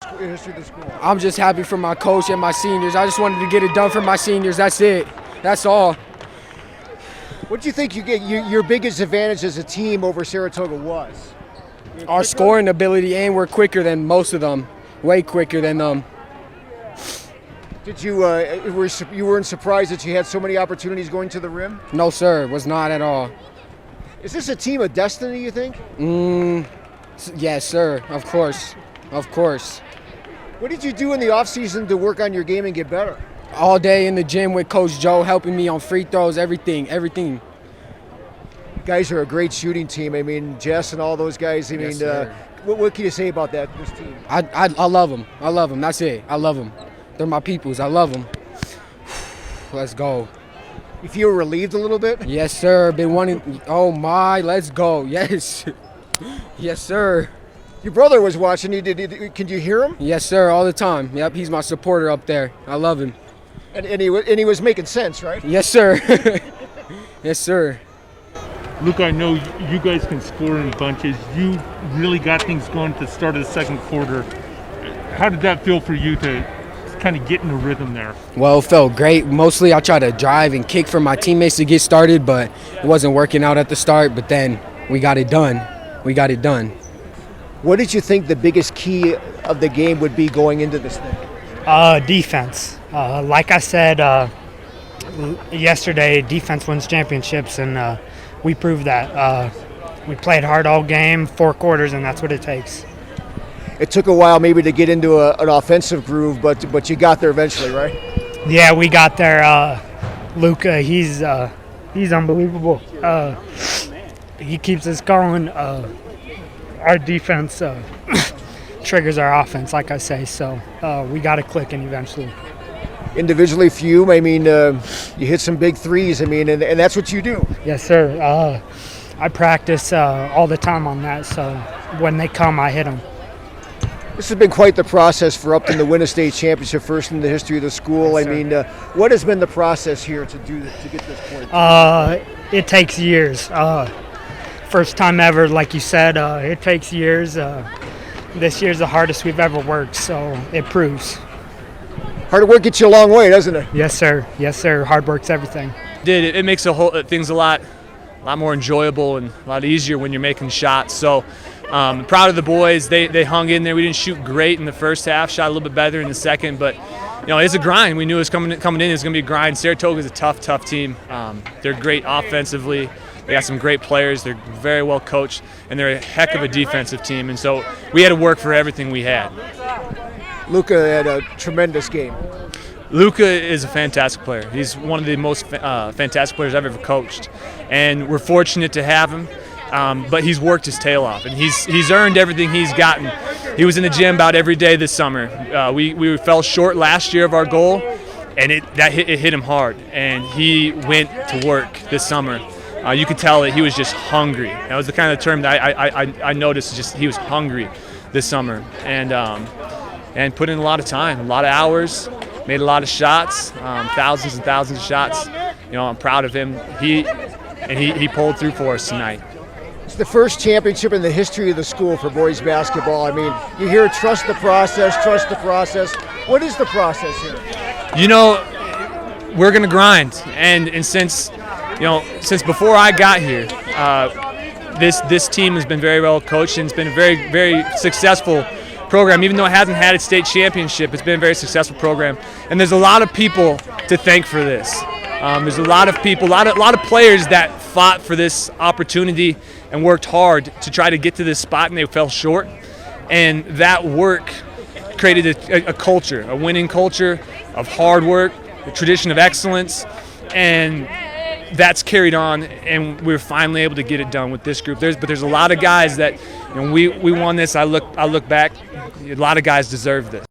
history of the school? I'm just happy for my coach and my seniors. I just wanted to get it done for my seniors. That's it. That's all. What do you think your biggest advantage as a team over Saratoga was? Our scoring ability, and we're quicker than most of them. Way quicker than them. Did you weren't surprised that you had so many opportunities going to the rim? No, sir. Was not at all. Is this a team of destiny, you think? Yes, sir. Of course. Of course. What did you do in the offseason to work on your game and get better? All day in the gym with Coach Joe, helping me on free throws, everything. You guys are a great shooting team. I mean, Jess and all those guys. I mean, what can you say about this team? I love them. I love them. That's it. I love them. They're my peoples. I love them. Let's go. You feel relieved a little bit? Yes, sir. Been wanting. Oh my, let's go. Yes. Yes, sir. Your brother was watching you. Can you hear him? Yes, sir. All the time. Yep, he's my supporter up there. I love him. And he was making sense, right? Yes, sir. Yes, sir. Luke, I know you guys can score in bunches. You really got things going at the start of the second quarter. How did that feel for you to kind of get in the rhythm there? Well, it felt great. Mostly I tried to drive and kick for my teammates to get started, but it wasn't working out at the start. But then we got it done. We got it done. What did you think the biggest key of the game would be going into this thing? Defense. Like I said yesterday, defense wins championships, and we proved that. We played hard all game, 4 quarters, and that's what it takes. It took a while maybe to get into an offensive groove, but you got there eventually, right? Yeah, we got there. Luca, he's unbelievable. He keeps us going. Our defense triggers our offense, like I say, so we got it clicking eventually. Individually for you, I mean, you hit some big threes, I mean, and that's what you do. Yes, sir. I practice all the time on that, so when they come, I hit them. This has been quite the process for Upton to win a state championship, first in the history of the school. Yes, I mean, what has been the process here to get this point? It takes years. First time ever, like you said, it takes years. This year's the hardest we've ever worked, so it proves. Hard work gets you a long way, doesn't it? Yes, sir. Yes, sir. Hard work's everything. It makes things a lot more enjoyable and a lot easier when you're making shots. So proud of the boys. They hung in there. We didn't shoot great in the first half. Shot a little bit better in the second, but it's a grind. We knew it was coming in. It was going to be a grind. Saratoga's a tough team. They're great offensively. They got some great players. They're very well coached, and they're a heck of a defensive team. And so we had to work for everything we had. Luca had a tremendous game. Luca is a fantastic player. He's one of the most fantastic players I've ever coached, and we're fortunate to have him. But he's worked his tail off, and he's earned everything he's gotten. He was in the gym about every day this summer. We fell short last year of our goal, and it hit him hard, and he went to work this summer. You could tell that he was just hungry. That was the kind of term that I noticed. Just he was hungry this summer, and put in a lot of time, a lot of hours, made a lot of shots, thousands and thousands of shots. I'm proud of him. He pulled through for us tonight. It's the first championship in the history of the school for boys basketball. I mean, you hear trust the process, trust the process. What is the process here? We're gonna grind, and since before I got here, this team has been very well coached, and it's been a very, very successful program. Even though it hasn't had its state championship, it's been a very successful program, and there's a lot of people to thank for this. There's a lot of people, a lot of players that fought for this opportunity and worked hard to try to get to this spot, and they fell short. And that work created a culture, a winning culture of hard work, a tradition of excellence, and that's carried on, and we're finally able to get it done with this group. There's a lot of guys that we won this. I look back, a lot of guys deserve this.